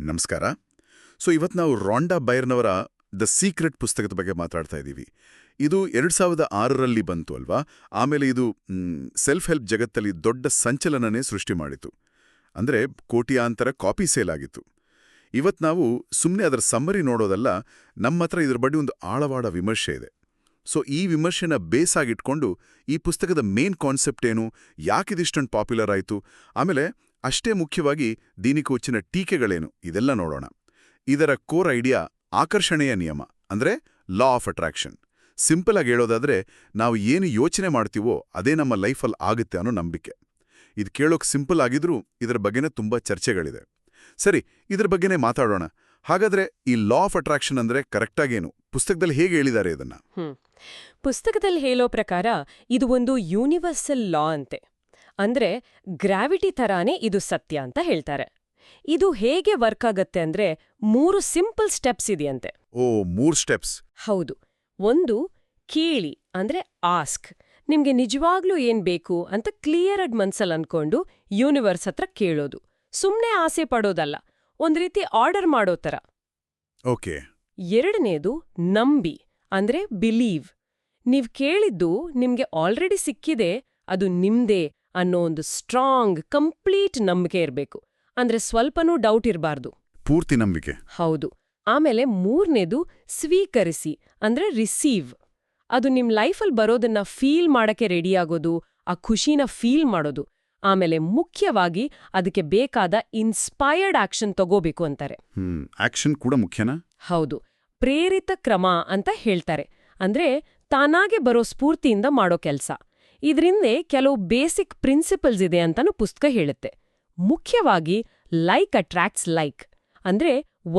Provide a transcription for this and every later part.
ನಮಸ್ಕಾರ. ಇವತ್ತು ನಾವು ರಾಂಡಾ ಬೈರ್ನವರ ದ ಸೀಕ್ರೆಟ್ ಪುಸ್ತಕದ ಬಗ್ಗೆ ಮಾತಾಡ್ತಾ ಇದ್ದೀವಿ. ಇದು 2006ರಲ್ಲಿ ಬಂತು ಅಲ್ವಾ? ಆಮೇಲೆ ಇದು ಸೆಲ್ಫ್ ಹೆಲ್ಪ್ ಜಗತ್ತಲ್ಲಿ ದೊಡ್ಡ ಸಂಚಲನನೇ ಸೃಷ್ಟಿ ಮಾಡಿತು. ಅಂದರೆ ಕೋಟ್ಯಾಂತರ ಕಾಪಿ ಸೇಲ್ ಆಗಿತ್ತು. ಇವತ್ತು ನಾವು ಸುಮ್ಮನೆ ಅದರ ಸಮ್ಮರಿ ನೋಡೋದಲ್ಲ, ನಮ್ಮ ಹತ್ರ ಇದ್ರ ಬಗ್ಗೆ ಒಂದು ಆಳವಾದ ವಿಮರ್ಶೆ ಇದೆ. ಈ ವಿಮರ್ಶೆನ ಬೇಸ್ ಆಗಿಟ್ಕೊಂಡು ಈ ಪುಸ್ತಕದ ಮೇನ್ ಕಾನ್ಸೆಪ್ಟ್ ಏನು, ಯಾಕಿದಿಷ್ಟೊಂದು ಪಾಪ್ಯುಲರ್ ಆಯಿತು, ಆಮೇಲೆ ಅಷ್ಟೇ ಮುಖ್ಯವಾಗಿ ದೀನಿಗೆ వచ్చిನ ಟೀಕೆಗಳೇನು, ಇದೆಲ್ಲ ನೋಡೋಣ. ಇದರ ಕೋರ್ ಐಡಿಯಾ ಆಕರ್ಷಣೆಯ ನಿಯಮ, ಅಂದರೆ ಲಾ ಆಫ್ ಅಟ್ರಾಕ್ಷನ್. ಸಿಂಪಲ್ ಆಗಿ ಹೇಳೋದಾದ್ರೆ, ನಾವು ಏನು ಯೋಚನೆ ಮಾಡ್ತೀವೋ ಅದೇ ನಮ್ಮ ಲೈಫಲ್ಲಿ ಆಗುತ್ತೆ ಅನ್ನೋ ನಂಬಿಕೆ. ಇದು ಕೇಳೋಕೆ ಸಿಂಪಲ್ ಆಗಿದ್ರೂ ಇದರ ಬಗ್ಗೆನೇ ತುಂಬ ಚರ್ಚೆಗಳಿದೆ. ಸರಿ, ಇದ್ರ ಬಗ್ಗೆನೇ ಮಾತಾಡೋಣ. ಹಾಗಾದ್ರೆ ಈ ಲಾ ಆಫ್ ಅಟ್ರಾಕ್ಷನ್ ಅಂದ್ರೆ ಕರೆಕ್ಟಾಗೇನು, ಪುಸ್ತಕದಲ್ಲಿ ಹೇಗೆ ಹೇಳಿದ್ದಾರೆ ಇದನ್ನ? ಪುಸ್ತಕದಲ್ಲಿ ಹೇಳೋ ಪ್ರಕಾರ ಇದು ಒಂದು ಯೂನಿವರ್ಸಲ್ ಲಾ ಅಂತೆ. ಅಂದ್ರೆ ಗ್ರಾವಿಟಿ ತರಾನೇ ಇದು ಸತ್ಯ ಅಂತ ಹೇಳ್ತಾರೆ. ಇದು ಹೇಗೆ ವರ್ಕ್ ಆಗತ್ತೆ ಅಂದ್ರೆ 3 ಸಿಂಪಲ್ ಸ್ಟೆಪ್ಸ್ ಇದೆಯಂತೆ. ಓ, 3 ಸ್ಟೆಪ್ಸ್? ಹೌದು. ಒಂದು, ಕೇಳಿ ಅಂದ್ರೆ ಆಸ್ಕ್. ನಿಮ್ಗೆ ನಿಜವಾಗ್ಲೂ ಏನ್ ಬೇಕು ಅಂತ ಕ್ಲಿಯರ್ ಆಗಿ ಮನ್ಸಲ್ಲಿ ಅನ್ಕೊಂಡು ಯೂನಿವರ್ಸ್ ಹತ್ರ ಕೇಳೋದು. ಸುಮ್ನೆ ಆಸೆ ಪಡೋದಲ್ಲ, ಒಂದ್ ರೀತಿ ಆರ್ಡರ್ ಮಾಡೋ ತರ. ಓಕೆ. ಎರಡನೇದು, ನಂಬಿ ಅಂದ್ರೆ ಬಿಲೀವ್. ನೀವ್ ಕೇಳಿದ್ದು ನಿಮ್ಗೆ ಆಲ್ರೆಡಿ ಸಿಕ್ಕಿದೆ, ಅದು ನಿಮ್ದೇ ಅನ್ನೋ ಒಂದು ಸ್ಟ್ರಾಂಗ್, ಕಂಪ್ಲೀಟ್ ನಂಬಿಕೆ ಇರಬೇಕು. ಅಂದ್ರೆ ಸ್ವಲ್ಪನೂ ಡೌಟ್ ಇರಬಾರ್ದು, ಪೂರ್ತಿ ನಂಬಿಕೆ. ಹೌದು. ಆಮೇಲೆ ಮೂರನೇದು, ಸ್ವೀಕರಿಸಿ ಅಂದ್ರೆ ರಿಸೀವ್. ಅದು ನಿಮ್ ಲೈಫಲ್ಲಿ ಬರೋದನ್ನ ಫೀಲ್ ಮಾಡಕ್ಕೆ ರೆಡಿಯಾಗೋದು, ಆ ಖುಷಿನ ಫೀಲ್ ಮಾಡೋದು. ಆಮೇಲೆ ಮುಖ್ಯವಾಗಿ ಅದಕ್ಕೆ ಬೇಕಾದ ಇನ್ಸ್ಪೈರ್ಡ್ ಆಕ್ಷನ್ ತಗೋಬೇಕು ಅಂತಾರೆ. ಆಕ್ಷನ್ ಕೂಡ ಮುಖ್ಯನಾ? ಹೌದು, ಪ್ರೇರಿತ ಕ್ರಮ ಅಂತ ಹೇಳ್ತಾರೆ. ಅಂದ್ರೆ ತಾನಾಗೆ ಬರೋ ಸ್ಫೂರ್ತಿಯಿಂದ ಮಾಡೋ ಕೆಲ್ಸ. ಇದ್ರಿಂದೆ ಕೆಲವು ಬೇಸಿಕ್ ಪ್ರಿನ್ಸಿಪಲ್ಸ್ ಇದೆ ಅಂತಾನು ಪುಸ್ತಕ ಹೇಳುತ್ತೆ. ಮುಖ್ಯವಾಗಿ ಲೈಕ್ ಅಟ್ರಾಕ್ಟ್ಸ್ ಲೈಕ್, ಅಂದ್ರೆ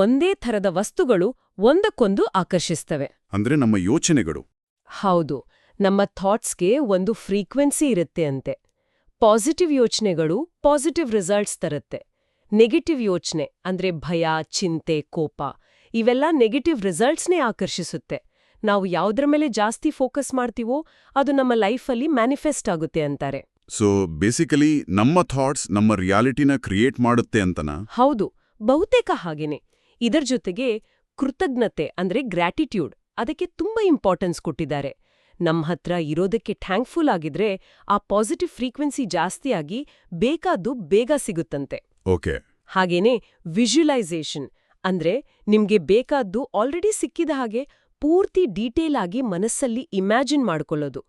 ಒಂದೇ ಥರದ ವಸ್ತುಗಳು ಒಂದಕ್ಕೊಂದು ಆಕರ್ಷಿಸ್ತವೆ. ಅಂದ್ರೆ ನಮ್ಮ ಯೋಚನೆಗಳು? ಹೌದು, ನಮ್ಮ ಥಾಟ್ಸ್ಗೆ ಒಂದು ಫ್ರೀಕ್ವೆನ್ಸಿ ಇರುತ್ತೆ ಅಂತೆ. ಪಾಸಿಟಿವ್ ಯೋಚನೆಗಳು ಪಾಸಿಟಿವ್ ರಿಸಲ್ಟ್ಸ್ ತರುತ್ತೆ. ನೆಗೆಟಿವ್ ಯೋಚನೆ ಅಂದ್ರೆ ಭಯ, ಚಿಂತೆ, ಕೋಪ, ಇವೆಲ್ಲ ನೆಗೆಟಿವ್ ರಿಸಲ್ಟ್ಸ್ನೇ ಆಕರ್ಷಿಸುತ್ತೆ. ನಾವು ಯಾವುದ್ರ ಮೇಲೆ ಜಾಸ್ತಿ ಫೋಕಸ್ ಮಾಡ್ತೀವೋ ಅದು ನಮ್ಮ ಲೈಫಲ್ಲಿ ಮ್ಯಾನಿಫೆಸ್ಟ್ ಆಗುತ್ತೆ ಅಂತಾರೆ. ಬೇಸಿಕಲಿ ನಮ್ಮ ಥಾಟ್ಸ್ ನಮ್ಮ ರಿಯಾಲಿಟಿನ ಕ್ರಿಯೇಟ್ ಮಾಡುತ್ತೆ ಅಂತನಾ? ಹೌದು, ಬಹುತೇಕ ಹಾಗೇನೆ. ಇದರ ಜೊತೆಗೆ ಕೃತಜ್ಞತೆ ಅಂದ್ರೆ ಗ್ರ್ಯಾಟಿಟ್ಯೂಡ್, ಅದಕ್ಕೆ ತುಂಬಾ ಇಂಪಾರ್ಟೆನ್ಸ್ ಕೊಟ್ಟಿದ್ದಾರೆ. ನಮ್ಮ ಹತ್ರ ಇರೋದಕ್ಕೆ ಥ್ಯಾಂಕ್ಫುಲ್ ಆಗಿದ್ರೆ ಆ ಪಾಸಿಟಿವ್ ಫ್ರೀಕ್ವೆನ್ಸಿ ಜಾಸ್ತಿಯಾಗಿ ಬೇಕಾದ್ದು ಬೇಗ ಸಿಗುತ್ತಂತೆ. ಓಕೆ. ಹಾಗೇನೆ ವಿಜುವಲೈಸೇಷನ್ ಅಂದ್ರೆ ನಿಮ್ಗೆ ಬೇಕಾದ್ದು ಆಲ್ರೆಡಿ ಸಿಕ್ಕಿದ ಹಾಗೆ ಪೂರ್ತಿ ಡೀಟೇಲ್ ಆಗಿ ಮನಸ್ಸಲ್ಲಿ ಇಮ್ಯಾಜಿನ್ ಮಾಡ್ಕೊಳ್ಳೋದು.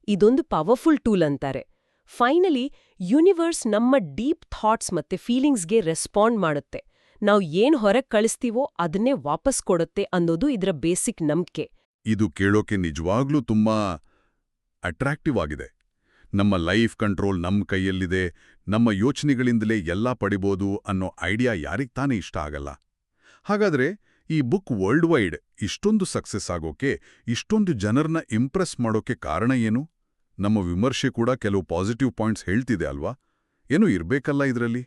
ಇದೊಂದು ಪವರ್ಫುಲ್ ಟೂಲ್ ಅಂತಾರೆ. ಫೈನಲಿ, ಯೂನಿವರ್ಸ್ ನಮ್ಮ ಡೀಪ್ ಥಾಟ್ಸ್ ಮತ್ತೆ ಫೀಲಿಂಗ್ಸ್ಗೆ ರೆಸ್ಪಾಂಡ್ ಮಾಡುತ್ತೆ. ನಾವು ಏನ್ ಹೊರಗೆ ಕಳಿಸ್ತೀವೋ ಅದನ್ನೇ ವಾಪಸ್ ಕೊಡುತ್ತೆ ಅನ್ನೋದು ಇದರ ಬೇಸಿಕ್ ನಂಬಿಕೆ. ಇದು ಕೇಳೋಕೆ ನಿಜವಾಗ್ಲೂ ತುಂಬಾ ಅಟ್ರಾಕ್ಟಿವ್ ಆಗಿದೆ. ನಮ್ಮ ಲೈಫ್ ಕಂಟ್ರೋಲ್ ನಮ್ಮ ಕೈಯಲ್ಲಿದೆ, ನಮ್ಮ ಯೋಚನೆಗಳಿಂದಲೇ ಎಲ್ಲ ಪಡಿಬೋದು ಅನ್ನೋ ಐಡಿಯಾ ಯಾರಿಗ್ ತಾನೇ ಇಷ್ಟ ಆಗಲ್ಲ? ಹಾಗಾದ್ರೆ ಈ ಬುಕ್ ವರ್ಲ್ಡ್ ವೈಡ್ ಇಷ್ಟೊಂದು ಸಕ್ಸಸ್ ಆಗೋಕೆ, ಇಷ್ಟೊಂದು ಜನರನ್ನ ಇಂಪ್ರೆಸ್ ಮಾಡೋಕೆ ಕಾರಣ ಏನು? ನಮ್ಮ ವಿಮರ್ಶೆ ಕೂಡ ಕೆಲವು ಪಾಸಿಟಿವ್ ಪಾಯಿಂಟ್ಸ್ ಹೇಳ್ತಿದೆ ಅಲ್ವಾ? ಏನೂ ಇರ್ಬೇಕಲ್ಲ ಇದರಲ್ಲಿ?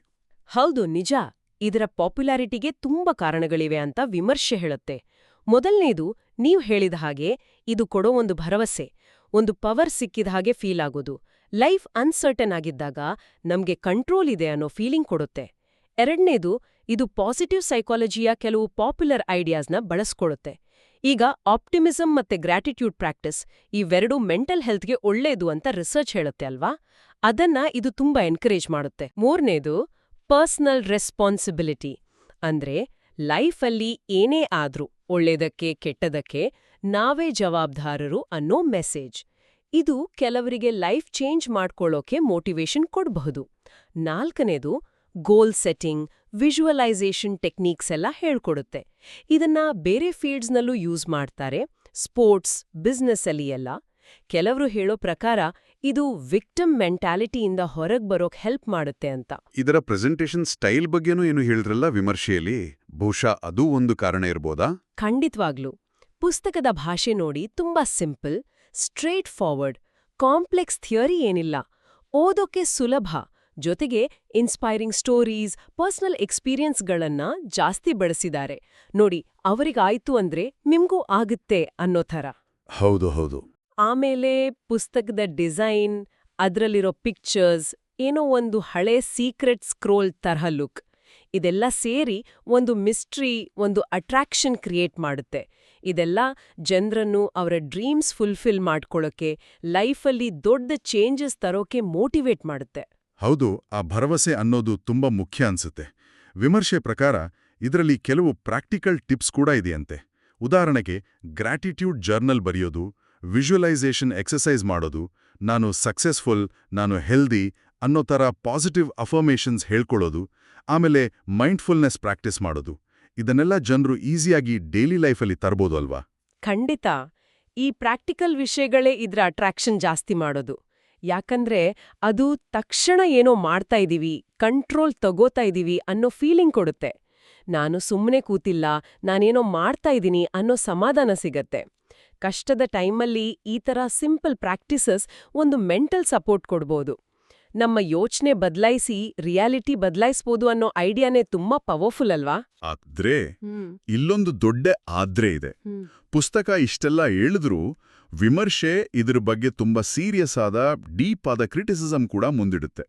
ಹೌದು, ನಿಜ. ಇದರ ಪಾಪ್ಯುಲಾರಿಟಿಗೆ ತುಂಬಾ ಕಾರಣಗಳಿವೆ ಅಂತ ವಿಮರ್ಶೆ ಹೇಳುತ್ತೆ. ಮೊದಲನೇದು, ನೀವು ಹೇಳಿದ ಹಾಗೆ ಇದು ಕೊಡೋ ಒಂದು ಭರವಸೆ, ಒಂದು ಪವರ್ ಸಿಕ್ಕಿದ ಹಾಗೆ ಫೀಲ್ ಆಗೋದು. ಲೈಫ್ ಅನ್ಸರ್ಟನ್ ಆಗಿದ್ದಾಗ ನಮ್ಗೆ ಕಂಟ್ರೋಲ್ ಇದೆ ಅನ್ನೋ ಫೀಲಿಂಗ್ ಕೊಡುತ್ತೆ. ಎರಡನೇದು, ಇದು ಪಾಸಿಟಿವ್ ಸೈಕಾಲಜಿಯ ಕೆಲವು ಪಾಪ್ಯುಲರ್ ಐಡಿಯಾಸ್ನ ಬಳಸ್ಕೊಳುತ್ತೆ. ಈಗ ಆಪ್ಟಿಮಿಸಮ್ ಮತ್ತೆ ಗ್ರ್ಯಾಟಿಟ್ಯೂಡ್ ಪ್ರಾಕ್ಟಿಸ್, ಇವೆರಡೂ ಮೆಂಟಲ್ ಹೆಲ್ತ್ಗೆ ಒಳ್ಳೇದು ಅಂತ ರಿಸರ್ಚ್ ಹೇಳುತ್ತೆ ಅಲ್ವಾ? ಅದನ್ನ ಇದು ತುಂಬಾ ಎನ್ಕರೇಜ್ ಮಾಡುತ್ತೆ. ಮೂರನೇದು, ಪರ್ಸನಲ್ ರೆಸ್ಪಾನ್ಸಿಬಿಲಿಟಿ ಅಂದ್ರೆ ಲೈಫಲ್ಲಿ ಏನೇ ಆದ್ರೂ ಒಳ್ಳೇದಕ್ಕೆ ಕೆಟ್ಟದಕ್ಕೆ ನಾವೇ ಜವಾಬ್ದಾರರು ಅನ್ನೋ ಮೆಸೇಜ್. ಇದು ಕೆಲವರಿಗೆ ಲೈಫ್ ಚೇಂಜ್ ಮಾಡ್ಕೊಳ್ಳೋಕೆ ಮೋಟಿವೇಶನ್ ಕೊಡಬಹುದು. ನಾಲ್ಕನೇದು, ಗೋಲ್ ಸೆಟ್ಟಿಂಗ್, ವಿಜುವಲೈಸೇಷನ್ ಟೆಕ್ನಿಕ್ಸ್ ಎಲ್ಲ ಹೇಳ್ಕೊಡುತ್ತೆ. ಇದನ್ನ ಬೇರೆ ಫೀಲ್ಡ್ಸ್ನಲ್ಲೂ ಯೂಸ್ ಮಾಡ್ತಾರೆ, ಸ್ಪೋರ್ಟ್ಸ್, ಬಿಸ್ನೆಸ್ ಅಲ್ಲಿ ಎಲ್ಲ. ಕೆಲವರು ಹೇಳೋ ಪ್ರಕಾರ ಇದು ವಿಕ್ಟಿಮ್ ಮೆಂಟಾಲಿಟಿಯಿಂದ ಹೊರಗೆ ಬರೋಕ್ ಹೆಲ್ಪ್ ಮಾಡುತ್ತೆ ಅಂತ. ಇದರ ಪ್ರೆಸೆಂಟೇಷನ್ ಸ್ಟೈಲ್ ಬಗ್ಗೆನೂ ಏನು ಹೇಳಿದ್ರಲ್ಲ ವಿಮರ್ಶೆಯಲ್ಲಿ, ಬಹುಶಃ ಅದೂ ಒಂದು ಕಾರಣ ಇರ್ಬೋದಾ? ಖಂಡಿತವಾಗ್ಲೂ. ಪುಸ್ತಕದ ಭಾಷೆ ನೋಡಿ ತುಂಬಾ simple, straight forward, complex theory ಏನಿಲ್ಲ, ಓದೋಕೆ ಸುಲಭ. ಜೊತೆಗೆ ಇನ್ಸ್ಪೈರಿಂಗ್ ಸ್ಟೋರೀಸ್, ಪರ್ಸನಲ್ ಎಕ್ಸ್ಪೀರಿಯನ್ಸ್ಗಳನ್ನ ಜಾಸ್ತಿ ಬಳಸಿದ್ದಾರೆ. ನೋಡಿ, ಅವರಿಗಾಯ್ತು ಅಂದ್ರೆ ನಿಮ್ಗೂ ಆಗುತ್ತೆ ಅನ್ನೋ ಥರ. ಹೌದು ಹೌದು. ಆಮೇಲೆ ಪುಸ್ತಕದ ಡಿಸೈನ್, ಅದರಲ್ಲಿರೋ ಪಿಕ್ಚರ್ಸ್, ಏನೋ ಒಂದು ಹಳೆ ಸೀಕ್ರೆಟ್ ಸ್ಕ್ರೋಲ್ ತರಹ ಲುಕ್, ಇದೆಲ್ಲ ಸೇರಿ ಒಂದು ಮಿಸ್ಟ್ರಿ, ಒಂದು ಅಟ್ರಾಕ್ಷನ್ ಕ್ರಿಯೇಟ್ ಮಾಡುತ್ತೆ. ಇದೆಲ್ಲ ಜನರನ್ನು ಅವರ ಡ್ರೀಮ್ಸ್ ಫುಲ್ಫಿಲ್ ಮಾಡ್ಕೊಳ್ಳೋಕೆ, ಲೈಫಲ್ಲಿ ದೊಡ್ಡ ಚೇಂಜಸ್ ತರೋಕೆ ಮೋಟಿವೇಟ್ ಮಾಡುತ್ತೆ. ಹೌದು, ಆ ಭರವಸೆ ಅನ್ನೋದು ತುಂಬಾ ಮುಖ್ಯ ಅನ್ಸುತ್ತೆ. ವಿಮರ್ಶೆ ಪ್ರಕಾರ ಇದರಲ್ಲಿ ಕೆಲವು ಪ್ರಾಕ್ಟಿಕಲ್ ಟಿಪ್ಸ್ ಕೂಡ ಇದೆಯಂತೆ. ಉದಾಹರಣೆಗೆ ಗ್ರ್ಯಾಟಿಟ್ಯೂಡ್ ಜರ್ನಲ್ ಬರೆಯೋದು, ವಿಜುವಲೈಸೇಷನ್ ಎಕ್ಸಸೈಸ್ ಮಾಡೋದು, ನಾನು ಸಕ್ಸಸ್ಫುಲ್, ನಾನು ಹೆಲ್ದಿ ಅನ್ನೋ ಥರ ಪಾಸಿಟಿವ್ ಅಫರ್ಮೇಷನ್ಸ್ ಹೇಳ್ಕೊಳ್ಳೋದು, ಆಮೇಲೆ ಮೈಂಡ್ಫುಲ್ನೆಸ್ ಪ್ರಾಕ್ಟೀಸ್ ಮಾಡೋದು. ಇದನ್ನೆಲ್ಲ ಜನರು ಈಸಿಯಾಗಿ ಡೈಲಿ ಲೈಫಲ್ಲಿ ತರ್ಬೋದು ಅಲ್ವಾ? ಖಂಡಿತ. ಈ ಪ್ರಾಕ್ಟಿಕಲ್ ವಿಷಯಗಳೇ ಇದ್ರ ಅಟ್ರಾಕ್ಷನ್ ಜಾಸ್ತಿ ಮಾಡೋದು. ಯಾಕಂದ್ರೆ ಅದು ತಕ್ಷಣ ಏನೋ ಮಾಡ್ತಾ ಇದೀವಿ, ಕಂಟ್ರೋಲ್ ತಗೋತಾ ಇದೀವಿ ಅನ್ನೋ ಫೀಲಿಂಗ್ ಕೊಡುತ್ತೆ. ನಾನು ಸುಮ್ಮನೆ ಕೂತಿಲ್ಲ, ನಾನೇನೋ ಮಾಡ್ತಾ ಇದೀನಿ ಅನ್ನೋ ಸಮಾಧಾನ ಸಿಗತ್ತೆ. ಕಷ್ಟದ ಟೈಮಲ್ಲಿ ಈ ಥರ ಸಿಂಪಲ್ ಪ್ರಾಕ್ಟೀಸಸ್ ಒಂದು ಮೆಂಟಲ್ ಸಪೋರ್ಟ್ ಕೊಡ್ಬೋದು. ನಮ್ಮ ಯೋಚನೆ ಬದಲಾಯಿಸಿ ರಿಯಾಲಿಟಿ ಬದಲಾಯಿಸ್ಬೋದು ಅನ್ನೋ ಐಡಿಯಾನೇ ತುಂಬಾ ಪವರ್ಫುಲ್ ಅಲ್ವಾ? ಆದ್ರೆ ಇಲ್ಲೊಂದು ದೊಡ್ಡ ಆದ್ರೆ ಇದೆ. ಪುಸ್ತಕ ಇಷ್ಟೆಲ್ಲ ಹೇಳಿದ್ರೂ ವಿಮರ್ಶೆ ಇದ್ರ ಬಗ್ಗೆ ತುಂಬಾ ಸೀರಿಯಸ್ ಆದ, ಡೀಪ್ ಆದ ಕ್ರಿಟಿಸಿಸಮ್ ಕೂಡ ಮುಂದಿಡುತ್ತೆ.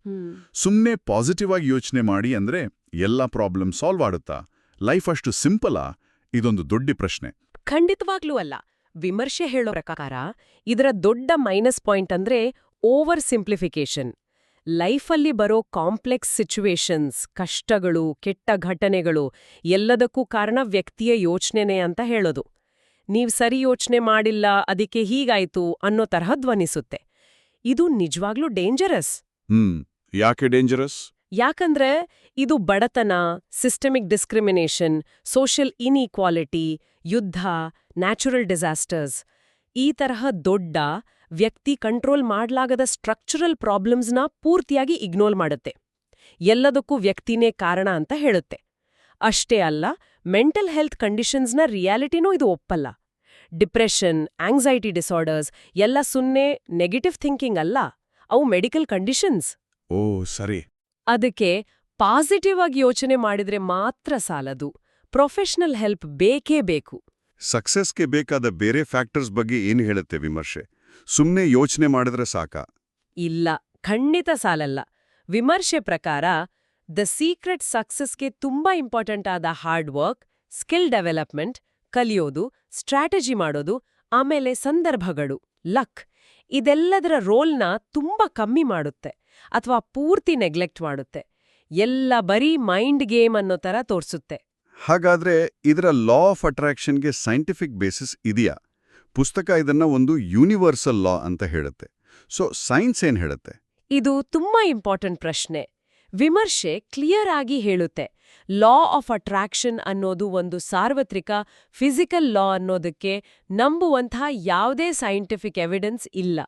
ಸುಮ್ನೆ ಪಾಸಿಟಿವ್ ಆಗಿ ಯೋಚನೆ ಮಾಡಿ ಅಂದ್ರೆ ಎಲ್ಲ ಪ್ರಾಬ್ಲಮ್ ಸಾಲ್ವ್ ಆಡುತ್ತಾ? ಲೈಫ್ ಅಷ್ಟು ಸಿಂಪಲಾ? ಇದೊಂದು ದೊಡ್ಡ ಪ್ರಶ್ನೆ. ಖಂಡಿತವಾಗ್ಲೂ ಅಲ್ಲ. ವಿಮರ್ಶೆ ಹೇಳೋ ಪ್ರಕಾರ ಇದರ ದೊಡ್ಡ ಮೈನಸ್ ಪಾಯಿಂಟ್ ಅಂದ್ರೆ ಓವರ್ ಸಿಂಪ್ಲಿಫಿಕೇಶನ್. ಲೈಫಲ್ಲಿ ಬರೋ ಕಾಂಪ್ಲೆಕ್ಸ್ ಸಿಚುವೇಶನ್ಸ್, ಕಷ್ಟಗಳು, ಕೆಟ್ಟ ಘಟನೆಗಳು ಎಲ್ಲದಕ್ಕೂ ಕಾರಣ ವ್ಯಕ್ತಿಯ ಯೋಚನೆನೇ ಅಂತ ಹೇಳೋದು. ನೀವ್ ಸರಿ ಯೋಚನೆ ಮಾಡಿಲ್ಲ, ಅದಕ್ಕೆ ಹೀಗಾಯ್ತು ಅನ್ನೋ ತರಹ ಧ್ವನಿಸುತ್ತೆ. ಇದು ನಿಜವಾಗ್ಲೂ ಡೇಂಜರಸ್. ಯಾಕೆ ಡೇಂಜರಸ್? ಯಾಕಂದ್ರೆ ಇದು ಬಡತನ, ಸಿಸ್ಟಮಿಕ್ ಡಿಸ್ಕ್ರಿಮಿನೇಷನ್, ಸೋಷಿಯಲ್ ಇನ್ಇಕ್ವಾಲಿಟಿ, ಯುದ್ಧ, ನ್ಯಾಚುರಲ್ ಡಿಸಾಸ್ಟರ್ಸ್ ಈ ತರಹ ದೊಡ್ಡ, ವ್ಯಕ್ತಿ ಕಂಟ್ರೋಲ್ ಮಾಡ್ಲಾಗದ ಸ್ಟ್ರಕ್ಚರಲ್ ಪ್ರಾಬ್ಲಮ್ಸ್ನ ಪೂರ್ತಿಯಾಗಿ ಇಗ್ನೋರ್ ಮಾಡುತ್ತೆ. ಎಲ್ಲದಕ್ಕೂ ವ್ಯಕ್ತಿನೇ ಕಾರಣ ಅಂತ ಹೇಳುತ್ತೆ. ಅಷ್ಟೇ ಅಲ್ಲ, ಮೆಂಟಲ್ ಹೆಲ್ತ್ ಕಂಡೀಷನ್ಸ್ನ ರಿಯಾಲಿಟಿನೂ ಇದು ಒಪ್ಪಲ್ಲ. ಡಿಪ್ರೆಷನ್, ಆಂಗ್ಸೈಟಿ ಡಿಸಾರ್ಡರ್ಸ್ ಎಲ್ಲ ಸುನ್ನೆ ನೆಗೆಟಿವ್ ಥಿಂಕಿಂಗ್ ಅಲ್ಲ, ಅವು ಮೆಡಿಕಲ್ ಕಂಡೀಷನ್ಸ್. ಓ ಸರಿ. ಅದಕ್ಕೆ ಪಾಸಿಟಿವ್ ಆಗಿ ಯೋಚನೆ ಮಾಡಿದ್ರೆ ಮಾತ್ರ ಸಾಲದು, ಪ್ರೊಫೆಷನಲ್ ಹೆಲ್ಪ್ ಬೇಕೇ ಬೇಕು. ಸಕ್ಸಸ್ಗೆ ಬೇಕಾದ ಬೇರೆ ಫ್ಯಾಕ್ಟರ್ಸ್ ಬಗ್ಗೆ ಏನು ಹೇಳುತ್ತೆ ವಿಮರ್ಶೆ? ಸುಮ್ನೆ ಯೋಚನೆ ಮಾಡಿದ್ರೆ ಸಾಕಾ? ಇಲ್ಲ, ಖಂಡಿತ ಸಾಲಲ್ಲ. ವಿಮರ್ಶೆ ಪ್ರಕಾರ ದ ಸೀಕ್ರೆಟ್ ಸಕ್ಸಸ್ಗೆ ತುಂಬಾ ಇಂಪಾರ್ಟೆಂಟ್ ಆದ ಹಾರ್ಡ್ ವರ್ಕ್, ಸ್ಕಿಲ್ ಡೆವಲಪ್ಮೆಂಟ್, ಕಲಿಯೋದು, ಸ್ಟ್ರಾಟಜಿ ಮಾಡೋದು, ಆಮೇಲೆ ಸಂದರ್ಭಗಳು, ಲಕ್ ಇದೆಲ್ಲದರ ರೋಲ್ನ ತುಂಬಾ ಕಮ್ಮಿ ಮಾಡುತ್ತೆ ಅಥವಾ ಪೂರ್ತಿ ನೆಗ್ಲೆಕ್ಟ್ ಮಾಡುತ್ತೆ. ಎಲ್ಲ ಬರೀ ಮೈಂಡ್ ಗೇಮ್ ಅನ್ನೋ ತರ ತೋರ್ಸುತ್ತೆ. ಹಾಗಾದ್ರೆ ಇದರ ಲಾ ಆಫ್ ಅಟ್ರಾಕ್ಷನ್ಗೆ ಸೈಂಟಿಫಿಕ್ ಬೇಸಿಸ್ ಇದೆಯಾ? ಪುಸ್ತಕ ಇದನ್ನ ಒಂದು ಯೂನಿವರ್ಸಲ್ ಲಾ ಅಂತ ಹೇಳುತ್ತೆ. ಸೊ ಸೈನ್ಸ್ ಏನ್ ಹೇಳುತ್ತೆ? ಇದು ತುಂಬಾ ಇಂಪಾರ್ಟೆಂಟ್ ಪ್ರಶ್ನೆ. ವಿಮರ್ಶೆ ಕ್ಲಿಯರ್ ಆಗಿ ಹೇಳುತ್ತೆ, ಲಾ ಆಫ್ ಅಟ್ರಾಕ್ಷನ್ ಅನ್ನೋದು ಒಂದು ಸಾರ್ವತ್ರಿಕ ಫಿಸಿಕಲ್ ಲಾ ಅನ್ನೋದಕ್ಕೆ ನಂಬುವಂತಹ ಯಾವುದೇ ಸೈಂಟಿಫಿಕ್ ಎವಿಡೆನ್ಸ್ ಇಲ್ಲ.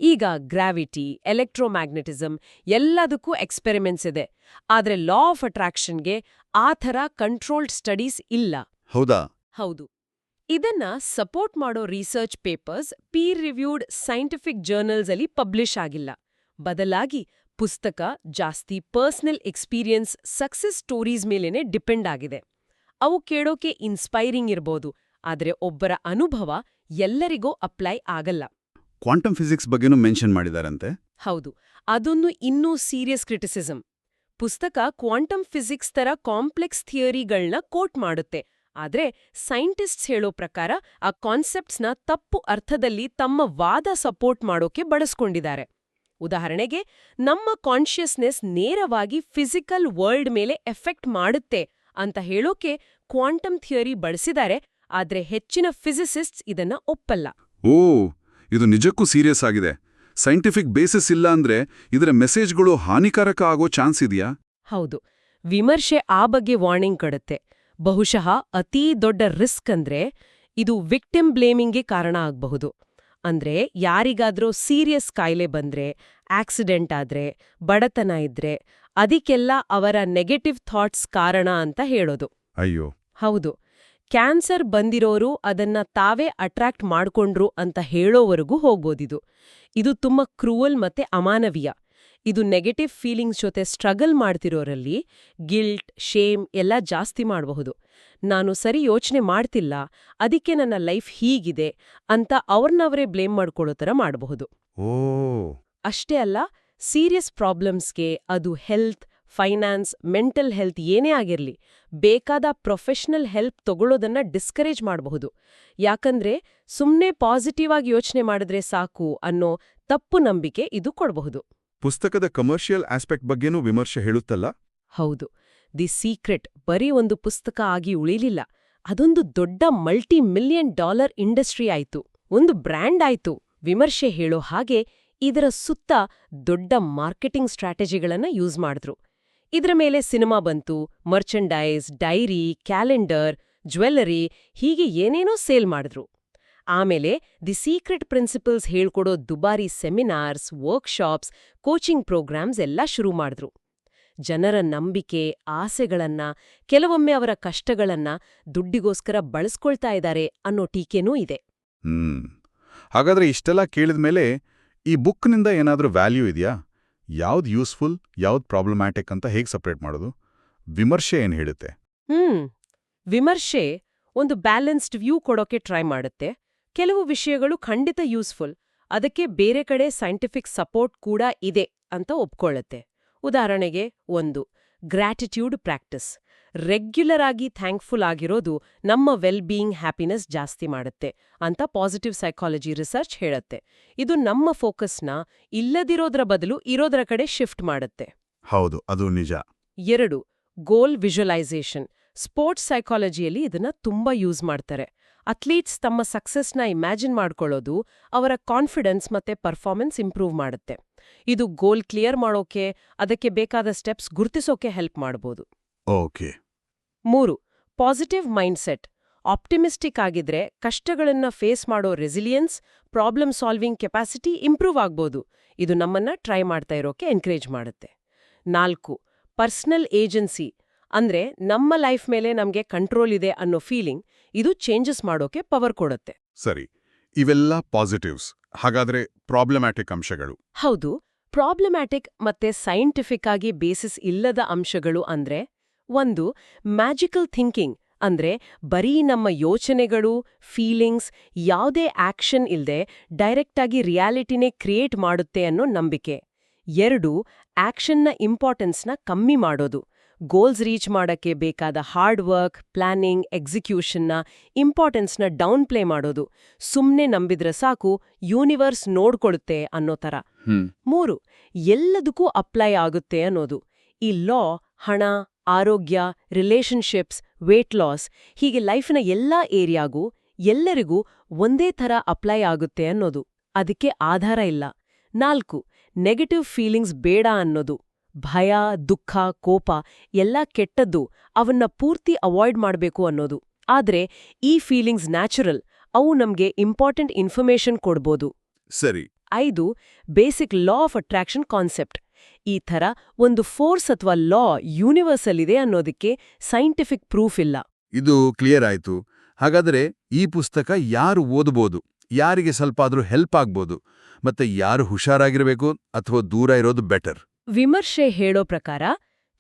ಈಗ ಗ್ರಾವಿಟಿ, ಎಲೆಕ್ಟ್ರೋಮ್ಯಾಗ್ನೆಟಿಸಮ್ ಎಲ್ಲದಕ್ಕೂ ಎಕ್ಸ್ಪೆರಿಮೆಂಟ್ಸ್ ಇದೆ. ಆದ್ರೆ ಲಾ ಆಫ್ ಅಟ್ರಾಕ್ಷನ್ಗೆ ಆ ಥರ ಕಂಟ್ರೋಲ್ಡ್ ಸ್ಟಡೀಸ್ ಇಲ್ಲ. ಹೌದಾ? ಹೌದು. ಇದನ್ನ ಸಪೋರ್ಟ್ ಮಾಡೋ research papers peer reviewed scientific journals ಅಲ್ಲಿ ಪಬ್ಲಿಷ್ ಆಗಿಲ್ಲ. ಬದಲಾಗಿ ಪುಸ್ತಕ ಜಾಸ್ತಿ ಪರ್ಸನಲ್ ಎಕ್ಸ್ಪೀರಿಯನ್ಸ್, ಸಕ್ಸಸ್ ಸ್ಟೋರೀಸ್ ಮೇಲೇನೆ ಡಿಪೆಂಡ್ ಆಗಿದೆ. ಅವು ಕೇಳೋಕೆ ಇನ್ಸ್ಪೈರಿಂಗ್ ಇರ್ಬೋದು, ಆದ್ರೆ ಒಬ್ಬರ ಅನುಭವ ಎಲ್ಲರಿಗೂ ಅಪ್ಲೈ ಆಗಲ್ಲ. ಕ್ವಾಂಟಮ್ ಫಿಸಿಕ್ಸ್ ಬಗ್ಗೆನೂ ಮೆನ್ಷನ್ ಮಾಡಿದಾರಂತೆ. ಹೌದು, ಅದೊಂದು ಇನ್ನೂ ಸೀರಿಯಸ್ ಕ್ರಿಟಿಸಿಸಮ್. ಪುಸ್ತಕ ಕ್ವಾಂಟಮ್ ಫಿಸಿಕ್ಸ್ ತರ ಕಾಂಪ್ಲೆಕ್ಸ್ ಥಿಯರಿಗಳನ್ನ ಕೋಟ್ ಮಾಡುತ್ತೆ, ಆದ್ರೆ ಸೈಂಟಿಸ್ಟ್ಸ್ ಹೇಳೋ ಪ್ರಕಾರ ಆ ಕಾನ್ಸೆಪ್ಟ್ಸ್ನ ತಪ್ಪು ಅರ್ಥದಲ್ಲಿ ತಮ್ಮ ವಾದ ಸಪೋರ್ಟ್ ಮಾಡೋಕೆ ಬಳಸ್ಕೊಂಡಿದ್ದಾರೆ. ಉದಾಹರಣೆಗೆ, ನಮ್ಮ ಕಾನ್ಷಿಯಸ್ನೆಸ್ ನೇರವಾಗಿ ಫಿಸಿಕಲ್ ವರ್ಲ್ಡ್ ಮೇಲೆ ಎಫೆಕ್ಟ್ ಮಾಡುತ್ತೆ ಅಂತ ಹೇಳೋಕೆ ಕ್ವಾಂಟಮ್ ಥಿಯರಿ ಬಳಸಿದ್ದಾರೆ, ಆದ್ರೆ ಹೆಚ್ಚಿನ ಫಿಸಿಸಿಸ್ಟ್ಸ್ ಇದನ್ನ ಒಪ್ಪಲ್ಲ. ಓ, ಇದು ನಿಜಕ್ಕೂ ಸೀರಿಯಸ್ ಆಗಿದೆ. ಸೈಂಟಿಫಿಕ್ ಬೇಸಿಸ್ ಇಲ್ಲ ಅಂದ್ರೆ ಇದರ ಮೆಸೇಜ್ಗಳು ಹಾನಿಕಾರಕ ಆಗೋ ಚಾನ್ಸ್ ಇದೆಯಾ? ಹೌದು, ವಿಮರ್ಶೆ ಆ ಬಗ್ಗೆ ವಾರ್ನಿಂಗ್ ಕೊಡುತ್ತೆ. ಬಹುಶಃ ಅತೀ ದೊಡ್ಡ ರಿಸ್ಕ್ ಅಂದ್ರೆ ಇದು ವಿಕ್ಟಿಮ್ ಬ್ಲೇಮಿಂಗ್ಗೆ ಕಾರಣ ಆಗಬಹುದು. ಅಂದ್ರೆ ಯಾರಿಗಾದ್ರೂ ಸೀರಿಯಸ್ ಕಾಯಿಲೆ ಬಂದ್ರೆ, ಆಕ್ಸಿಡೆಂಟ್ ಆದ್ರೆ, ಬಡತನ ಇದ್ರೆ ಅದಕ್ಕೆಲ್ಲ ಅವರ ನೆಗೆಟಿವ್ ಥಾಟ್ಸ್ ಕಾರಣ ಅಂತ ಹೇಳೋದು. ಅಯ್ಯೋ ಹೌದು, ಕ್ಯಾನ್ಸರ್ ಬಂದಿರೋರು ಅದನ್ನ ತಾವೇ ಅಟ್ರಾಕ್ಟ್ ಮಾಡ್ಕೊಂಡ್ರು ಅಂತ ಹೇಳೋವರೆಗೂ ಹೋಗ್ಬೋದಿದು. ಇದು ತುಂಬಾ ಕ್ರೂವಲ್ ಮತ್ತೆ ಅಮಾನವೀಯ. ಇದು ನೆಗೆಟಿವ್ ಫೀಲಿಂಗ್ಸ್ ಜೊತೆ ಸ್ಟ್ರಗಲ್ ಮಾಡ್ತಿರೋರಲ್ಲಿ ಗಿಲ್ಟ್, ಶೇಮ್ ಎಲ್ಲ ಜಾಸ್ತಿ ಮಾಡಬಹುದು. ನಾನು ಸರಿ ಯೋಚನೆ ಮಾಡ್ತಿಲ್ಲ, ಅದಕ್ಕೆ ನನ್ನ ಲೈಫ್ ಹೀಗಿದೆ ಅಂತ ಅವ್ರನ್ನವರೇ ಬ್ಲೇಮ್ ಮಾಡ್ಕೊಳ್ಳೋ ಥರ ಮಾಡಬಹುದು. ಓ ಅಷ್ಟೇ ಅಲ್ಲ, ಸೀರಿಯಸ್ ಪ್ರಾಬ್ಲಮ್ಸ್ಗೆ, ಅದು ಹೆಲ್ತ್, ಫೈನಾನ್ಸ್, ಮೆಂಟಲ್ ಹೆಲ್ತ್ ಏನೇ ಆಗಿರ್ಲಿ, ಬೇಕಾದ ಪ್ರೊಫೆಷನಲ್ ಹೆಲ್ಪ್ ತಗೊಳ್ಳೋದನ್ನ ಡಿಸ್ಕರೇಜ್ ಮಾಡಬಹುದು. ಯಾಕಂದ್ರೆ ಸುಮ್ನೆ ಪಾಸಿಟಿವ್ ಆಗಿ ಯೋಚನೆ ಮಾಡಿದ್ರೆ ಸಾಕು ಅನ್ನೋ ತಪ್ಪು ನಂಬಿಕೆ ಇದು ಕೊಡಬಹುದು. ಪುಸ್ತಕದ ಕಮರ್ಷಿಯಲ್ ಆಸ್ಪೆಕ್ಟ್ ಬಗ್ಗೆನೂ ವಿಮರ್ಶೆ ಹೇಳುತ್ತಲ್ಲ? ಹೌದು, ದಿ ಸೀಕ್ರೆಟ್ ಬರೀ ಒಂದು ಪುಸ್ತಕ ಆಗಿ ಉಳಿಲಿಲ್ಲ. ಅದೊಂದು ದೊಡ್ಡ $multi-million ಇಂಡಸ್ಟ್ರಿ ಆಯ್ತು, ಒಂದು ಬ್ರ್ಯಾಂಡ್ ಆಯ್ತು. ವಿಮರ್ಶೆ ಹೇಳೋ ಹಾಗೆ ಇದರ ಸುತ್ತ ದೊಡ್ಡ ಮಾರ್ಕೆಟಿಂಗ್ ಸ್ಟ್ರಾಟಜಿಗಳನ್ನ ಯೂಸ್ ಮಾಡಿದ್ರು. ಇದರ ಮೇಲೆ ಸಿನಿಮಾ ಬಂತು, ಮರ್ಚಂಡೈಸ್, ಡೈರಿ, ಕ್ಯಾಲೆಂಡರ್, ಜ್ಯುವೆಲ್ಲರಿ, ಹೀಗೆ ಏನೇನೋ ಸೇಲ್ ಮಾಡಿದ್ರು. ಆಮೇಲೆ ದಿ ಸೀಕ್ರೆಟ್ ಪ್ರಿನ್ಸಿಪಲ್ಸ್ ಹೇಳ್ಕೊಡೋ ದುಬಾರಿ ಸೆಮಿನಾರ್ಸ್, ವರ್ಕ್ಶಾಪ್ಸ್, ಕೋಚಿಂಗ್ ಪ್ರೋಗ್ರಾಮ್ಸ್ ಎಲ್ಲ ಶುರು ಮಾಡಿದ್ರು. ಜನರ ನಂಬಿಕೆ, ಆಸೆಗಳನ್ನ, ಕೆಲವೊಮ್ಮೆ ಅವರ ಕಷ್ಟಗಳನ್ನ ದುಡ್ಡಿಗೋಸ್ಕರ ಬಳಸ್ಕೊಳ್ತಾ ಇದ್ದಾರೆ ಅನ್ನೋ ಟೀಕೆನೂ ಇದೆ. ಹಾಗಾದ್ರೆ ಇಷ್ಟೆಲ್ಲ ಕೇಳಿದ್ಮೇಲೆ ಈ ಬುಕ್ನಿಂದ ಏನಾದ್ರೂ ವ್ಯಾಲ್ಯೂ ಇದೆಯಾ? ಯಾವ್ದು ಯೂಸ್ಫುಲ್, ಯಾವ್ದು ಪ್ರಾಬ್ಲಮ್ಯಾಟಿಕ್ ಅಂತ ಹೇಗೆ ಸಪ್ರೇಟ್ ಮಾಡೋದು? ವಿಮರ್ಶೆ ಏನ್ ಹೇಳುತ್ತೆ? ವಿಮರ್ಶೆ ಒಂದು ಬ್ಯಾಲೆನ್ಸ್ಡ್ ವ್ಯೂ ಕೊಡೋಕೆ ಟ್ರೈ ಮಾಡುತ್ತೆ. ಕೆಲವು ವಿಷಯಗಳು ಖಂಡಿತ ಯೂಸ್ಫುಲ್, ಅದಕ್ಕೆ ಬೇರೆ ಕಡೆ ಸೈಂಟಿಫಿಕ್ ಸಪೋರ್ಟ್ ಕೂಡ ಇದೆ ಅಂತ ಒಪ್ಕೊಳ್ಳುತ್ತೆ. ಉದಾಹರಣೆಗೆ, 1. Gratitude practice. ರೆಗ್ಯುಲರ್ ಆಗಿ ಥ್ಯಾಂಕ್ಫುಲ್ ಆಗಿರೋದು ನಮ್ಮ ವೆಲ್ ಬೀಯಿಂಗ್ ಹ್ಯಾಪಿನೆಸ್ ಜಾಸ್ತಿ ಮಾಡುತ್ತೆ ಅಂತ ಪಾಸಿಟಿವ್ ಸೈಕಾಲಜಿ ರಿಸರ್ಚ್ ಹೇಳುತ್ತೆ. ಇದು ನಮ್ಮ ಫೋಕಸ್ನ ಇಲ್ಲದಿರೋದ್ರ ಬದಲು ಇರೋದ್ರ ಕಡೆ ಶಿಫ್ಟ್ ಮಾಡುತ್ತೆ. ಹೌದು, ಅದು ನಿಜ. 2. ಗೋಲ್ ವಿಜುವಲೈಸೇಷನ್. ಸ್ಪೋರ್ಟ್ಸ್ ಸೈಕಾಲಜಿಯಲ್ಲಿ ಇದನ್ನ ತುಂಬಾ ಯೂಸ್ ಮಾಡ್ತಾರೆ. ಅಥ್ಲೀಟ್ಸ್ ತಮ್ಮ ಸಕ್ಸಸ್ನ ಇಮ್ಯಾಜಿನ್ ಮಾಡ್ಕೊಳ್ಳೋದು ಅವರ ಕಾನ್ಫಿಡೆನ್ಸ್ ಮತ್ತೆ ಪರ್ಫಾರ್ಮೆನ್ಸ್ ಇಂಪ್ರೂವ್ ಮಾಡುತ್ತೆ. ಇದು ಗೋಲ್ ಕ್ಲಿಯರ್ ಮಾಡೋಕೆ, ಅದಕ್ಕೆ ಬೇಕಾದ ಸ್ಟೆಪ್ಸ್ ಗುರ್ತಿಸೋಕೆ ಹೆಲ್ಪ್ ಮಾಡ್ಬೋದು. ಓಕೆ. 3. Positive mindset. ಆಪ್ಟಿಮಿಸ್ಟಿಕ್ ಆಗಿದ್ರೆ ಕಷ್ಟಗಳನ್ನ ಫೇಸ್ ಮಾಡೋ resilience, problem solving capacity improve ಆಗ್ಬೋದು. ಇದು ನಮ್ಮನ್ನ ಟ್ರೈ ಮಾಡ್ತಾ ಇರೋಕೆ ಎನ್ಕರೇಜ್ ಮಾಡುತ್ತೆ. 4. Personal agency. ಅಂದ್ರೆ ನಮ್ಮ ಲೈಫ್ ಮೇಲೆ ನಮ್ಗೆ ಕಂಟ್ರೋಲ್ ಇದೆ ಅನ್ನೋ ಫೀಲಿಂಗ್, ಇದು ಚೇಂಜಸ್ ಮಾಡೋಕೆ ಪವರ್ ಕೊಡುತ್ತೆ. ಸರಿ, ಇವೆಲ್ಲ ಪಾಸಿಟಿವ್ಸ್. ಹಾಗಾದ್ರೆ ಪ್ರಾಬ್ಲಮ್ಯಾಟಿಕ್ ಅಂಶಗಳು? ಹೌದು, ಪ್ರಾಬ್ಲಮ್ಯಾಟಿಕ್ ಮತ್ತೆ ಸೈಂಟಿಫಿಕ್ ಆಗಿ ಬೇಸಿಸ್ ಇಲ್ಲದ ಅಂಶಗಳು ಅಂದ್ರೆ 1. Magical thinking. ಅಂದ್ರೆ ಬರೀ ನಮ್ಮ ಯೋಚನೆಗಳು, ಫೀಲಿಂಗ್ಸ್, ಯಾವುದೇ ಆಕ್ಷನ್ ಇಲ್ದೆ ಡೈರೆಕ್ಟಾಗಿ ರಿಯಾಲಿಟಿನೇ ಕ್ರಿಯೇಟ್ ಮಾಡುತ್ತೆ ಅನ್ನೋ ನಂಬಿಕೆ. 2. ಆಕ್ಷನ್ನ ಇಂಪಾರ್ಟೆನ್ಸ್ನ ಕಮ್ಮಿ ಮಾಡೋದು. ಗೋಲ್ಸ್ ರೀಚ್ ಮಾಡಕ್ಕೆ ಬೇಕಾದ ಹಾರ್ಡ್ ವರ್ಕ್, ಪ್ಲಾನಿಂಗ್, ಎಕ್ಸಿಕ್ಯೂಷನ್ನ ಇಂಪಾರ್ಟೆನ್ಸ್ನ ಡೌನ್ ಪ್ಲೇ ಮಾಡೋದು. ಸುಮ್ನೆ ನಂಬಿದ್ರೆ ಸಾಕು, ಯೂನಿವರ್ಸ್ ನೋಡ್ಕೊಳುತ್ತೆ ಅನ್ನೋ ಥರ. 3. ಎಲ್ಲದಕ್ಕೂ ಅಪ್ಲೈ ಆಗುತ್ತೆ ಅನ್ನೋದು. ಈ ಲಾ ಹಣ, ಆರೋಗ್ಯ, ರಿಲೇಶನ್ಶಿಪ್ಸ್, ವೇಟ್ ಲಾಸ್, ಹೀಗೆ ಲೈಫ್ನ ಎಲ್ಲಾ ಏರಿಯಾಗೂ ಎಲ್ಲರಿಗೂ ಒಂದೇ ಥರ ಅಪ್ಲೈ ಆಗುತ್ತೆ ಅನ್ನೋದು. ಅದಕ್ಕೆ ಆಧಾರ ಇಲ್ಲ. 4. ನೆಗೆಟಿವ್ ಫೀಲಿಂಗ್ಸ್ ಬೇಡ ಅನ್ನೋದು. ಭಯ, ದುಃಖ, ಕೋಪ ಎಲ್ಲ ಕೆಟ್ಟದ್ದು, ಅವನ್ನ ಪೂರ್ತಿ ಅವಾಯ್ಡ್ ಮಾಡಬೇಕು ಅನ್ನೋದು. ಆದ್ರೆ ಈ ಫೀಲಿಂಗ್ಸ್ ನ್ಯಾಚುರಲ್, ಅವು ನಮ್ಗೆ ಇಂಪಾರ್ಟೆಂಟ್ ಇನ್ಫಾರ್ಮೇಷನ್ ಕೊಡ್ಬೋದು. ಸರಿ. 5. Basic law of attraction concept. ಈ ಥರ ಒಂದು ಫೋರ್ಸ್ ಅಥವಾ ಲಾ ಯೂನಿವರ್ಸಲ್ ಇದೆ ಅನ್ನೋದಕ್ಕೆ ಸೈಂಟಿಫಿಕ್ ಪ್ರೂಫ್ ಇಲ್ಲ. ಇದು ಕ್ಲಿಯರ್ ಆಯ್ತು. ಹಾಗಾದರೆ ಈ ಪುಸ್ತಕ ಯಾರು ಓದಬಹುದು, ಯಾರಿಗೆ ಸ್ವಲ್ಪ ಆದ್ರೂ ಹೆಲ್ಪ್ ಆಗ್ಬೋದು, ಮತ್ತೆ ಯಾರು ಹುಷಾರಾಗಿರ್ಬೇಕು ಅಥವಾ ದೂರ ಇರೋದು ಬೆಟರ್? ವಿಮರ್ಶೆ ಹೇಳೋ ಪ್ರಕಾರ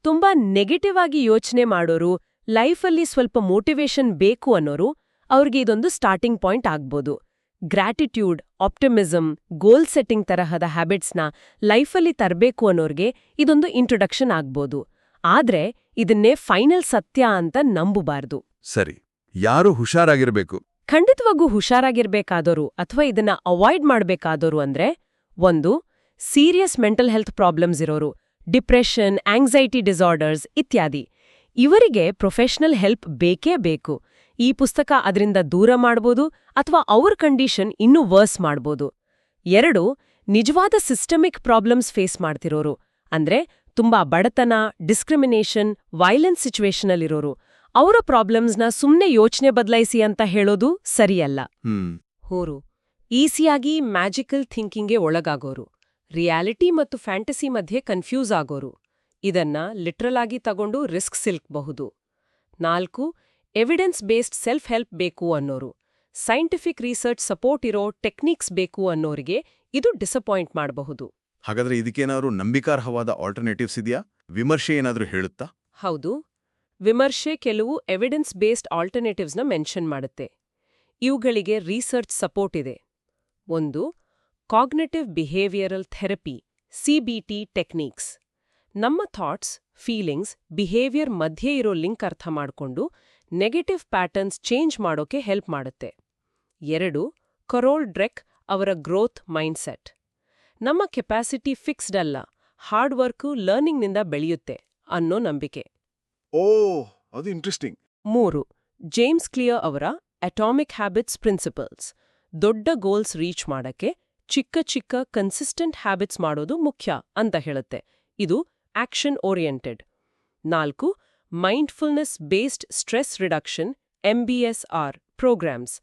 ತುಂಬಾ ನೆಗೆಟಿವ್ ಆಗಿ ಯೋಚನೆ ಮಾಡೋರು, ಲೈಫಲ್ಲಿ ಸ್ವಲ್ಪ ಮೋಟಿವೇಶನ್ ಬೇಕು ಅನ್ನೋರು, ಅವ್ರಿಗೆ ಇದೊಂದು ಸ್ಟಾರ್ಟಿಂಗ್ ಪಾಯಿಂಟ್ ಆಗ್ಬೋದು. ಗ್ರ್ಯಾಟಿಟ್ಯೂಡ್, ಆಪ್ಟಿಮಿಸಮ್, ಗೋಲ್ ಸೆಟ್ಟಿಂಗ್ ತರಹದ ಹ್ಯಾಬಿಟ್ಸ್ನ ಲೈಫಲ್ಲಿ ತರಬೇಕು ಅನ್ನೋರ್ಗೆ ಇದೊಂದು ಇಂಟ್ರೊಡಕ್ಷನ್ ಆಗ್ಬೋದು. ಆದ್ರೆ ಇದನ್ನೇ ಫೈನಲ್ ಸತ್ಯ ಅಂತ ನಂಬಬಾರ್ದು. ಸರಿ, ಯಾರು ಹುಷಾರಾಗಿರ್ಬೇಕು? ಖಂಡಿತವಾಗೂ ಹುಷಾರಾಗಿರ್ಬೇಕಾದೋರು ಅಥವಾ ಇದನ್ನ ಅವಾಯ್ಡ್ ಮಾಡ್ಬೇಕಾದೋರು ಅಂದ್ರೆ 1. ಸೀರಿಯಸ್ ಮೆಂಟಲ್ ಹೆಲ್ತ್ ಪ್ರಾಬ್ಲಮ್ಸ್ ಇರೋರು, ಡಿಪ್ರೆಷನ್, ಆಂಗ್ಸೈಟಿ ಡಿಸಾರ್ಡರ್ಸ್ ಇತ್ಯಾದಿ. ಇವರಿಗೆ ಪ್ರೊಫೆಷನಲ್ ಹೆಲ್ಪ್ ಬೇಕೇ ಬೇಕು. ಈ ಪುಸ್ತಕ ಅದರಿಂದ ದೂರ ಮಾಡ್ಬೋದು ಅಥವಾ ಅವ್ರ ಕಂಡೀಷನ್ ಇನ್ನೂ ವರ್ಸ್ ಮಾಡ್ಬೋದು. 2. ನಿಜವಾದ ಸಿಸ್ಟಮಿಕ್ ಪ್ರಾಬ್ಲಮ್ಸ್ ಫೇಸ್ ಮಾಡ್ತಿರೋರು, ಅಂದ್ರೆ ತುಂಬಾ ಬಡತನ, ಡಿಸ್ಕ್ರಿಮಿನೇಷನ್, ವೈಲೆನ್ಸ್ ಸಿಚುವೇಶನಲ್ಲಿರೋರು. ಅವರ ಪ್ರಾಬ್ಲಮ್ಸ್ನ ಸುಮ್ನೆ ಯೋಚನೆ ಬದಲಾಯಿಸಿ ಅಂತ ಹೇಳೋದು ಸರಿಯಲ್ಲ. 3. ಈಸಿಯಾಗಿ ಮ್ಯಾಜಿಕಲ್ ಥಿಂಕಿಂಗ್ಗೆ ಒಳಗಾಗೋರು, ರಿಯಾಲಿಟಿ ಮತ್ತು ಫ್ಯಾಂಟಸಿ ಮಧ್ಯೆ ಕನ್ಫ್ಯೂಸ್ ಆಗೋರು. ಇದನ್ನ ಲಿಟ್ರಲ್ ಆಗಿ ತಗೊಂಡು ರಿಸ್ಕ್ ಸಿಲ್ಕಬಹುದು. 4. ಎವಿಡೆನ್ಸ್ ಬೇಸ್ಡ್ ಸೆಲ್ಫ್ ಹೆಲ್ಪ್ ಬೇಕು ಅನ್ನೋರು, ಸೈಂಟಿಫಿಕ್ ರಿಸರ್ಚ್ ಸಪೋರ್ಟ್ ಇರೋ ಟೆಕ್ನಿಕ್ಸ್ ಬೇಕು ಅನ್ನೋರಿಗೆ ಇದು ಡಿಸಪಾಯಿಂಟ್ ಮಾಡಬಹುದು. ಹಾಗಾದ್ರೆ ಇದಕ್ಕೇನಾದ್ರೂ ನಂಬಿಕಾರ್ಹವಾದ ಆಲ್ಟರ್ನೇಟಿವ್ಸ್ ಇದೆಯಾ? ವಿಮರ್ಶೆ ಏನಾದ್ರೂ ಹೇಳುತ್ತಾ? ಹೌದು, ವಿಮರ್ಶೆ ಕೆಲವು ಎವಿಡೆನ್ಸ್ ಬೇಸ್ಡ್ ಆಲ್ಟರ್ನೇಟಿವ್ಸ್ನ ಮೆನ್ಷನ್ ಮಾಡುತ್ತೆ. ಇವುಗಳಿಗೆ ರಿಸರ್ಚ್ ಸಪೋರ್ಟ್ ಇದೆ. 1. Cognitive behavioural therapy, CBT techniques. ನಮ್ಮ ಥಾಟ್ಸ್, ಫೀಲಿಂಗ್ಸ್ ಬಿಹೇವಿಯರ್ ಮಧ್ಯೆ ಇರೋ ಲಿಂಕ್ ಅರ್ಥ ಮಾಡ್ಕೊಂಡು ನೆಗೆಟಿವ್ ಪ್ಯಾಟರ್ನ್ಸ್ ಚೇಂಜ್ ಮಾಡೋಕೆ ಹೆಲ್ಪ್ ಮಾಡುತ್ತೆ. 2. ಕರೋಲ್ ಡ್ವೆಕ್ ಅವರ ಗ್ರೋತ್ ಮೈಂಡ್ಸೆಟ್. ನಮ್ಮ ಕೆಪಾಸಿಟಿ ಫಿಕ್ಸ್ಡ್ ಅಲ್ಲ, ಹಾರ್ಡ್ ವರ್ಕು ಲರ್ನಿಂಗ್ನಿಂದ ಬೆಳೆಯುತ್ತೆ ಅನ್ನೋ ನಂಬಿಕೆ. ಅದು ಇಂಟ್ರೆಸ್ಟಿಂಗ್. 3. ಜೇಮ್ಸ್ ಕ್ಲಿಯರ್ ಅವರ ಅಟಾಮಿಕ್ ಹ್ಯಾಬಿಟ್ಸ್ ಪ್ರಿನ್ಸಿಪಲ್ಸ್. ದೊಡ್ಡ ಗೋಲ್ಸ್ ರೀಚ್ ಮಾಡಕ್ಕೆ ಚಿಕ್ಕ ಚಿಕ್ಕ ಕನ್ಸಿಸ್ಟೆಂಟ್ ಹ್ಯಾಬಿಟ್ಸ್ ಮಾಡೋದು ಮುಖ್ಯ ಅಂತ ಹೇಳುತ್ತೆ. ಇದು action oriented. 4. Mindfulness based stress reduction MBSR programs.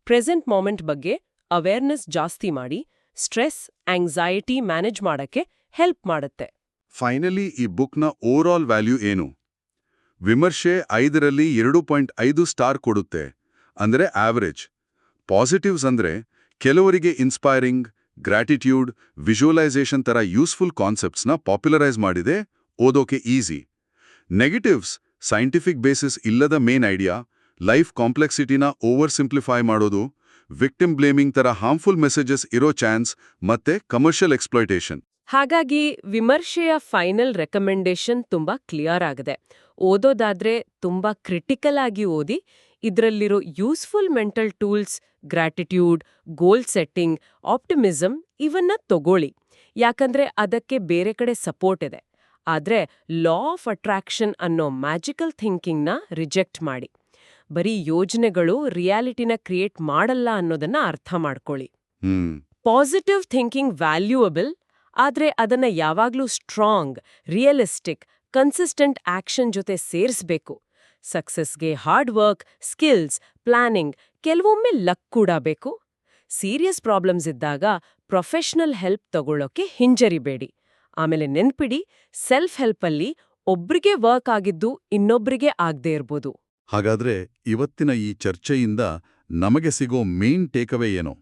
Present moment ಬಗ್ಗೆ ಅವೇರ್ನೆಸ್ ಜಾಸ್ತಿ ಮಾಡಿ ಸ್ಟ್ರೆಸ್, ಆಂಗ್ಸೈಟಿ ಮ್ಯಾನೇಜ್ ಮಾಡಕ್ಕೆ ಹೆಲ್ಪ್ ಮಾಡುತ್ತೆ. ಫೈನಲಿ ಈ ಬುಕ್ನ ಓವರಾಲ್ ವ್ಯಾಲ್ಯೂ ಏನು? ವಿಮರ್ಶೆ 5ರಲ್ಲಿ 2.5 ಸ್ಟಾರ್ ಕೊಡುತ್ತೆ, ಅಂದ್ರೆ ಆವರೇಜ್. ಪಾಸಿಟಿವ್ಸ್ ಅಂದ್ರೆ ಕೆಲವರಿಗೆ ಇನ್ಸ್ಪೈರಿಂಗ್, ಗ್ರಾಟಿಟ್ಯೂಡ್, ವಿಜುವಲೈಸೇಷನ್ ತರ ಯೂಸ್ಫುಲ್ ಕಾನ್ಸೆಪ್ಟ್ಸ್ನ ಪಾಪ್ಯುಲರೈಸ್ ಮಾಡಿದೆ, ಓದೋಕೆ ಈಸಿ. ನೆಗೆಟಿವ್ಸ್ ಸೈಂಟಿಫಿಕ್ ಬೇಸಿಸ್ ಇಲ್ಲದ ಮೇನ್ ಐಡಿಯಾ, ಲೈಫ್ ಕಾಂಪ್ಲೆಕ್ಸಿಟಿನ ಓವರ್ ಸಿಂಪ್ಲಿಫೈ ಮಾಡೋದು, ವಿಕ್ಟಿಮ್ ಬ್ಲೇಮಿಂಗ್ ತರ ಹಾರ್ಮ್ಫುಲ್ ಮೆಸೇಜಸ್ ಇರೋ ಚಾನ್ಸ್, ಮತ್ತೆ ಕಮರ್ಷಿಯಲ್ ಎಕ್ಸ್ಪ್ಲಾಯ್ಟೇಷನ್. ಹಾಗಾಗಿ ವಿಮರ್ಶೆಯ ಫೈನಲ್ ರೆಕಮೆಂಡೇಶನ್ ತುಂಬಾ ಕ್ಲಿಯರ್ ಆಗಿದೆ. ಓದೋದಾದ್ರೆ ತುಂಬಾ ಕ್ರಿಟಿಕಲ್ ಆಗಿ ಓದಿ, ಇದರಲ್ಲಿರೋ useful mental tools, gratitude, goal setting, optimism ಇವನ್ನ ತಗೊಳ್ಳಿ. ಯಾಕಂದ್ರೆ ಅದಕ್ಕೆ ಬೇರೆ ಕಡೆ ಸಪೋರ್ಟ್ ಇದೆ. ಆದ್ರೆ ಲಾ ಆಫ್ ಅಟ್ರಾಕ್ಷನ್ ಅನ್ನೋ ಮ್ಯಾಜಿಕಲ್ ಥಿಂಕಿಂಗ್ನ ರಿಜೆಕ್ಟ್ ಮಾಡಿ. ಬರೀ ಯೋಜನೆಗಳು ರಿಯಾಲಿಟಿನ ಕ್ರಿಯೇಟ್ ಮಾಡಲ್ಲ ಅನ್ನೋದನ್ನ ಅರ್ಥ ಮಾಡ್ಕೊಳ್ಳಿ. ಪಾಸಿಟಿವ್ ಥಿಂಕಿಂಗ್ ವ್ಯಾಲ್ಯೂಯಬಲ್, ಆದ್ರೆ ಅದನ್ನ ಯಾವಾಗ್ಲೂ ಸ್ಟ್ರಾಂಗ್, ರಿಯಲಿಸ್ಟಿಕ್, ಕನ್ಸಿಸ್ಟೆಂಟ್ ಆಕ್ಷನ್ ಜೊತೆ ಸೇರಿಸ್ಬೇಕು. ಸಕ್ಸಸ್ಗೆ ಹಾರ್ಡ್ ವರ್ಕ್, ಸ್ಕಿಲ್ಸ್, ಪ್ಲಾನಿಂಗ್, ಕೆಲವೊಮ್ಮೆ ಲಕ್ ಕೂಡ ಬೇಕು. ಸೀರಿಯಸ್ ಪ್ರಾಬ್ಲಮ್ಸ್ ಇದ್ದಾಗ ಪ್ರೊಫೆಷನಲ್ ಹೆಲ್ಪ್ ತಗೊಳ್ಳೋಕೆ ಹಿಂಜರಿಬೇಡಿ. ಆಮೇಲೆ ನೆನ್ಪಿಡಿ, ಸೆಲ್ಫ್ ಹೆಲ್ಪಲ್ಲಿ ಒಬ್ರಿಗೆ ವರ್ಕ್ ಆಗಿದ್ದು ಇನ್ನೊಬ್ರಿಗೆ ಆಗದೇ ಇರ್ಬೋದು. ಹಾಗಾದ್ರೆ ಇವತ್ತಿನ ಈ ಚರ್ಚೆಯಿಂದ ನಮಗೆ ಸಿಗೋ ಮೇನ್ ಟೇಕವೇ ಏನೋ?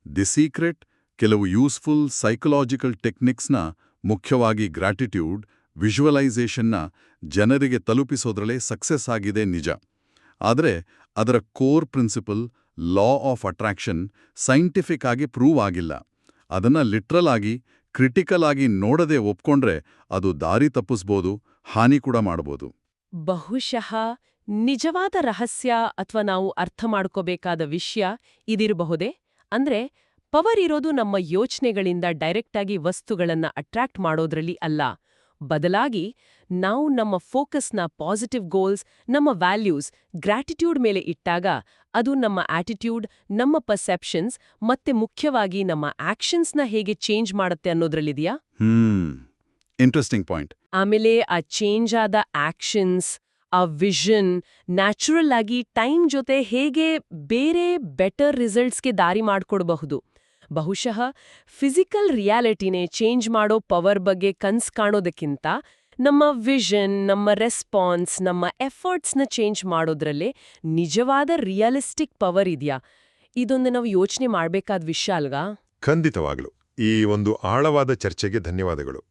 ದಿ ಸೀಕ್ರೆಟ್ ಕೆಲವು ಯೂಸ್ಫುಲ್ ಸೈಕಲಾಜಿಕಲ್ ಟೆಕ್ನಿಕ್ಸ್ನ, ಮುಖ್ಯವಾಗಿ ಗ್ರಾಟಿಟ್ಯೂಡ್, ವಿಜುವಲೈಸೇಷನ್ನ ಜನರಿಗೆ ತಲುಪಿಸೋದ್ರಲ್ಲೇ ಸಕ್ಸಸ್ ಆಗಿದೆ ನಿಜ. ಆದರೆ ಅದರ core principle, law of attraction, scientific ಆಗಿ ಪ್ರೂವ್ ಆಗಿಲ್ಲ. ಅದನ್ನ ಲಿಟ್ರಲ್ ಆಗಿ, ಕ್ರಿಟಿಕಲ್ ಆಗಿ ನೋಡದೆ ಒಪ್ಕೊಂಡ್ರೆ ಅದು ದಾರಿ ತಪ್ಪಿಸ್ಬೋದು, ಹಾನಿ ಕೂಡ ಮಾಡ್ಬೋದು. ಬಹುಶಃ ನಿಜವಾದ ರಹಸ್ಯ ಅಥವಾ ನಾವು ಅರ್ಥ ಮಾಡ್ಕೋಬೇಕಾದ ವಿಷಯ ಇದಿರಬಹುದೇ? ಅಂದ್ರೆ ಪವರ್ ಇರೋದು ನಮ್ಮ ಯೋಚನೆಗಳಿಂದ ಡೈರೆಕ್ಟಾಗಿ ವಸ್ತುಗಳನ್ನ ಅಟ್ರಾಕ್ಟ್ ಮಾಡೋದ್ರಲ್ಲಿ ಅಲ್ಲ. ಬದಲಾಗಿ ನಾವು ನಮ್ಮ ಫೋಕಸ್ನ ಪಾಸಿಟಿವ್ ಗೋಲ್ಸ್, ನಮ್ಮ ವ್ಯಾಲ್ಯೂಸ್, ಗ್ರಾಟಿಟ್ಯೂಡ್ ಮೇಲೆ ಇಟ್ಟಾಗ ಅದು ನಮ್ಮ ಆಟಿಟ್ಯೂಡ್, ನಮ್ಮ ಪರ್ಸೆಪ್ಷನ್ಸ್ ಮತ್ತೆ ಮುಖ್ಯವಾಗಿ ನಮ್ಮ ಆಕ್ಷನ್ಸ್ನ ಹೇಗೆ ಚೇಂಜ್ ಮಾಡುತ್ತೆ ಅನ್ನೋದ್ರಲ್ಲಿದೆಯಾ? Interesting point. ಆಮೇಲೆ ಆ ಚೇಂಜ್ ಆದ ಆಕ್ಷನ್ಸ್, ಆ ವಿಷನ್ ನ್ಯಾಚುರಲ್ ಆಗಿ ಟೈಮ್ ಜೊತೆ ಹೇಗೆ ಬೇರೆ ಬೆಟರ್ ರಿಸಲ್ಟ್ಸ್ಗೆ ದಾರಿ ಮಾಡ್ಕೊಡ್ಬಹುದು. ಬಹುಶಃ ಫಿಸಿಕಲ್ ರಿಯಾಲಿಟಿನೇ ಚೇಂಜ್ ಮಾಡೋ ಪವರ್ ಬಗ್ಗೆ ಕನ್ಸ್ ಕಾಣೋದಕ್ಕಿಂತ ನಮ್ಮ ವಿಷನ್, ನಮ್ಮ ರೆಸ್ಪಾನ್ಸ್, ನಮ್ಮ ಎಫರ್ಟ್ಸ್ನ ಚೇಂಜ್ ಮಾಡೋದ್ರಲ್ಲೇ ನಿಜವಾದ ರಿಯಲಿಸ್ಟಿಕ್ ಪವರ್ ಇದೆಯಾ? ಇದೊಂದು ನಾವು ಯೋಚನೆ ಮಾಡಬೇಕಾದ ವಿಷಯ ಅಲ್ವಾ? ಖಂಡಿತವಾಗ್ಲು. ಈ ಒಂದು ಆಳವಾದ ಚರ್ಚೆಗೆ ಧನ್ಯವಾದಗಳು.